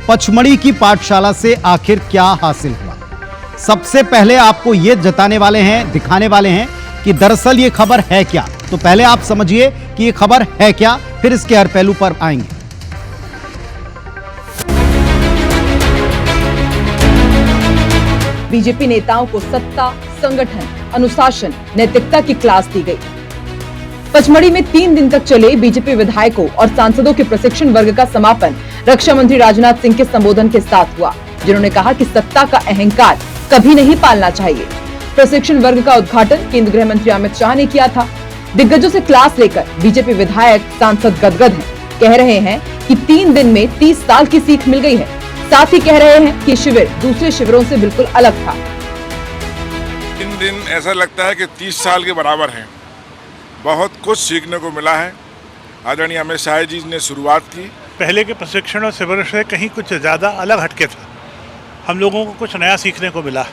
पचमढ़ी की पाठशाला से आखिर क्या हासिल हुआ। सबसे पहले आपको यह दिखाने वाले हैं कि दरअसल ये खबर है क्या। तो पहले आप समझिए कि ये खबर है क्या, फिर इसके हर पहलू पर आएंगे। बीजेपी नेताओं को सत्ता, संगठन, अनुशासन, नैतिकता की क्लास दी गई। पचमढ़ी में 3 दिन तक चले बीजेपी विधायकों और सांसदों के प्रशिक्षण वर्ग का समापन रक्षा मंत्री राजनाथ सिंह के संबोधन के साथ हुआ, जिन्होंने कहा कि सत्ता का अहंकार कभी नहीं पालना चाहिए। प्रशिक्षण वर्ग का उद्घाटन केंद्रीय गृह मंत्री अमित शाह ने किया था। दिग्गजों से क्लास लेकर बीजेपी विधायक, सांसद गदगद हैं। कह रहे हैं कि 3 दिन में 30 साल की सीख मिल गई है। साथ ही कह रहे हैं कि शिविर दूसरे शिविरों से बिल्कुल अलग था। 3 दिन ऐसा लगता है कि 30 साल के बराबर हैं। बहुत कुछ सीखने को मिला है। आदरणीय अमित शाह जी ने शुरुआत की। पहले के प्रशिक्षण और शिविर से कहीं कुछ ज़्यादा अलग हटके था। हम लोगों को कुछ नया सीखने को मिला।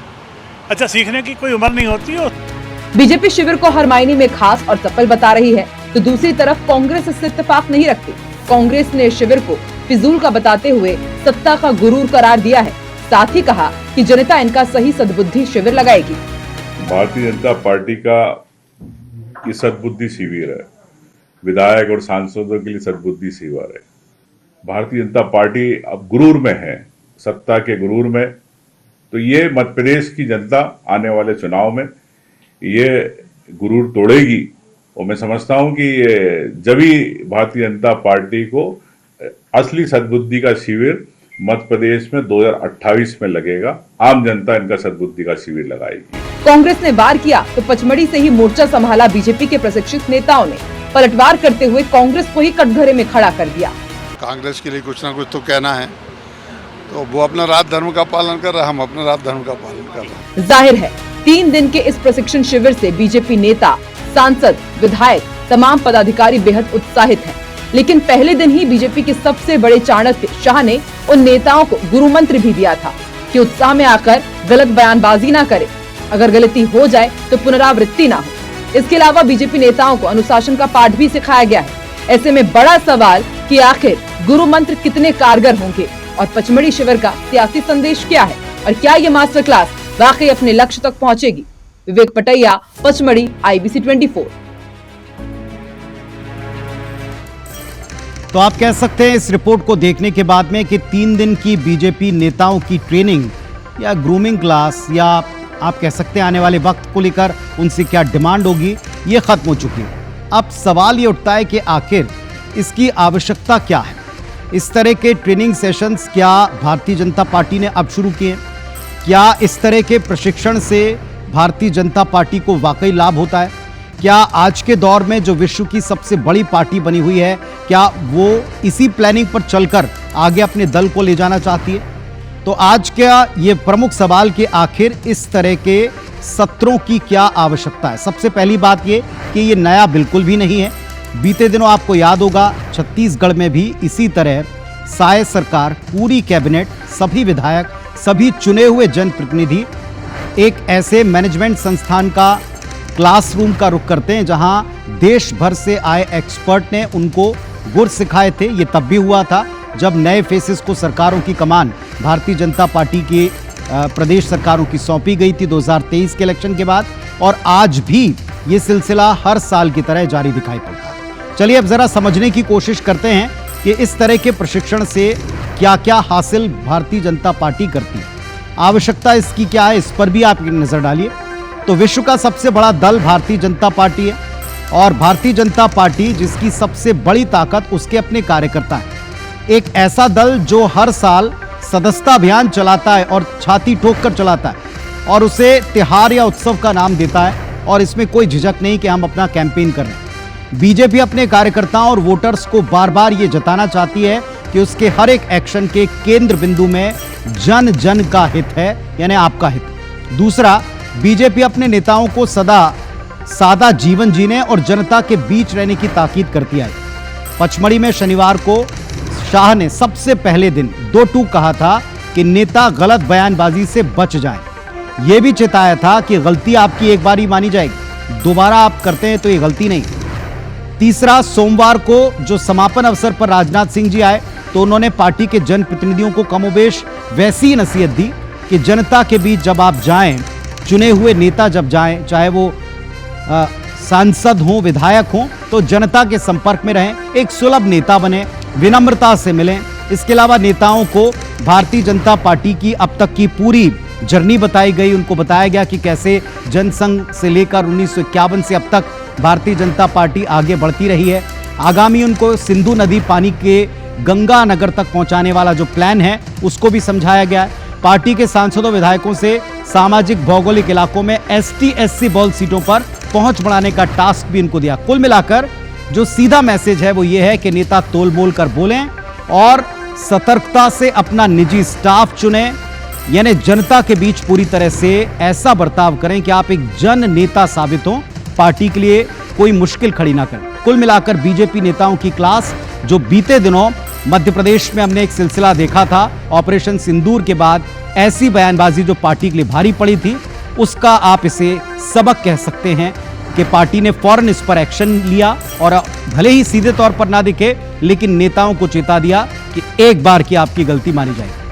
अच्छा, सीखने की कोई उम्र नहीं होती। और बीजेपी शिविर को हर मायने में खास और सफल बता रही है, तो दूसरी तरफ कांग्रेस इससे इत्तेफाक नहीं रखती। कांग्रेस ने शिविर को फिजूल का बताते हुए सत्ता का गुरूर करार दिया है। साथ ही कहा कि जनता इनका सही सद्बुद्धि शिविर लगाएगी। भारतीय जनता पार्टी का ये सद्बुद्धि शिविर है। विधायक और सांसदों के लिए सद्बुद्धि शिविर है। भारतीय जनता पार्टी अब गुरूर में है, सत्ता के गुरूर में। तो ये मध्य प्रदेश की जनता आने वाले चुनाव में ये गुरूर तोड़ेगी। और मैं समझता हूं कि जब ही भारतीय जनता पार्टी को असली सद्बुद्धि का शिविर मध्य प्रदेश में 2028 में लगेगा। आम जनता इनका सद्बुद्धि का शिविर लगाएगी। कांग्रेस ने वार किया तो पचमढ़ी से ही मोर्चा संभाला बीजेपी के प्रशिक्षित नेताओं ने। पलटवार करते हुए कांग्रेस को ही कटघरे में खड़ा कर दिया। कांग्रेस के लिए कुछ ना कुछ तो कहना है, तो वो अपना रात धर्म का पालन कर रहा है, हम अपना रात धर्म का पालन कर रहे हैं। जाहिर है 3 दिन के इस प्रशिक्षण शिविर से बीजेपी नेता, सांसद, विधायक, तमाम पदाधिकारी बेहद उत्साहित हैं। लेकिन पहले दिन ही बीजेपी के सबसे बड़े चाणक्य शाह ने उन नेताओं को गुरु मंत्र भी दिया था कि उत्साह में आकर गलत बयानबाजी ना करे। अगर गलती हो जाए तो पुनरावृत्ति ना हो। इसके अलावा बीजेपी नेताओं को अनुशासन का पाठ भी सिखाया गया है। ऐसे में बड़ा सवाल कि आखिर गुरु मंत्र कितने कारगर होंगे और पचमढ़ी शिविर का सियासी संदेश क्या है और क्या ये मास्टर क्लास वाकई अपने लक्ष्य तक पहुंचेगी। विवेक पटैया, पचमढ़ी, IBC 24। तो आप कह सकते हैं इस रिपोर्ट को देखने के बाद में कि 3 दिन की बीजेपी नेताओं की ट्रेनिंग या ग्रूमिंग क्लास, या आप कह सकते हैं आने वाले वक्त को लेकर उनसे क्या डिमांड होगी, ये खत्म हो चुकी है। अब सवाल ये उठता है कि आखिर इसकी आवश्यकता क्या है। इस तरह के ट्रेनिंग सेशंस क्या भारतीय जनता पार्टी ने अब शुरू किए? क्या इस तरह के प्रशिक्षण से भारतीय जनता पार्टी को वाकई लाभ होता है? क्या आज के दौर में जो विश्व की सबसे बड़ी पार्टी बनी हुई है, क्या वो इसी प्लानिंग पर चलकर आगे अपने दल को ले जाना चाहती है? तो आज का ये प्रमुख सवाल कि आखिर इस तरह के सत्रों की क्या आवश्यकता है। सबसे पहली बात ये कि ये नया बिल्कुल भी नहीं है। बीते दिनों आपको याद होगा छत्तीसगढ़ में भी इसी तरह साय सरकार, पूरी कैबिनेट, सभी विधायक, सभी चुने हुए जनप्रतिनिधि एक ऐसे मैनेजमेंट संस्थान का क्लासरूम का रुख करते हैं जहां देश भर से आए एक्सपर्ट ने उनको गुर सिखाए थे। ये तब भी हुआ था जब नए फेसेस को सरकारों की कमान भारतीय जनता पार्टी के प्रदेश सरकारों की सौंपी गई थी 2023 के इलेक्शन के बाद, और आज भी ये सिलसिला हर साल की तरह जारी दिखाई पड़ता है। चलिए अब जरा समझने की कोशिश करते हैं कि इस तरह के प्रशिक्षण से क्या क्या हासिल भारतीय जनता पार्टी करती है, आवश्यकता इसकी क्या है, इस पर भी आप नजर डालिए। तो विश्व का सबसे बड़ा दल भारतीय जनता पार्टी है, और भारतीय जनता पार्टी जिसकी सबसे बड़ी ताकत उसके अपने कार्यकर्ता हैं। एक ऐसा दल जो हर साल सदस्यता अभियान चलाता है और छाती ठोक कर चलाता है, और उसे त्योहार या उत्सव का नाम देता है, और इसमें कोई झिझक नहीं कि हम अपना कैंपेन कर रहे हैं। बीजेपी अपने कार्यकर्ताओं और वोटर्स को बार बार ये जताना चाहती है कि उसके हर एक एक्शन के केंद्र बिंदु में जन जन का हित है, यानी आपका हित। दूसरा, बीजेपी अपने नेताओं को सदा सादा जीवन जीने और जनता के बीच रहने की ताकीद करती आई। पचमढ़ी में शनिवार को शाह ने सबसे पहले दिन 2 टूक कहा था कि नेता गलत बयानबाजी से बच जाएं। यह भी चेताया था कि गलती आपकी एक बार ही मानी जाएगी, दोबारा आप करते हैं तो ये गलती नहीं। तीसरा, सोमवार को जो समापन अवसर पर राजनाथ सिंह जी आए तो उन्होंने पार्टी के जनप्रतिनिधियों को कमोबेश वैसी ही नसीहत दी कि जनता के बीच जब आप जाएं, चुने हुए नेता जब जाएं, चाहे वो सांसद हों, विधायक हों, तो जनता के संपर्क में रहें, एक सुलभ नेता बने, विनम्रता से मिलें। इसके अलावा नेताओं को भारतीय जनता पार्टी की अब तक की पूरी जर्नी बताई गई, उनको बताया गया कि कैसे जनसंघ से लेकर 1951 से अब तक भारतीय जनता पार्टी आगे बढ़ती रही है। आगामी उनको सिंधु नदी पानी के गंगा नगर तक पहुंचाने वाला जो प्लान है उसको भी समझाया गया है। पार्टी के सांसदों विधायकों से सामाजिक भौगोलिक इलाकों में ST SC बहुल सीटों पर पहुंच बढ़ाने का टास्क भी इनको दिया। कुल मिलाकर जो सीधा मैसेज है वो ये है कि नेता तोल मोल कर बोलें और सतर्कता से अपना निजी स्टाफ चुनें, यानी जनता के बीच पूरी तरह से ऐसा बर्ताव करें कि आप एक जन नेता साबित हों, पार्टी के लिए कोई मुश्किल खड़ी ना करें। कुल मिलाकर बीजेपी नेताओं की क्लास जो बीते दिनों मध्य प्रदेश में हमने एक सिलसिला देखा था, ऑपरेशन सिंदूर के बाद ऐसी बयानबाजी जो पार्टी के लिए भारी पड़ी थी, उसका आप इसे सबक कह सकते हैं कि पार्टी ने फौरन इस पर एक्शन लिया और भले ही सीधे तौर पर ना दिखे, लेकिन नेताओं को चेता दिया कि एक बार की आपकी गलती मानी जाएगी।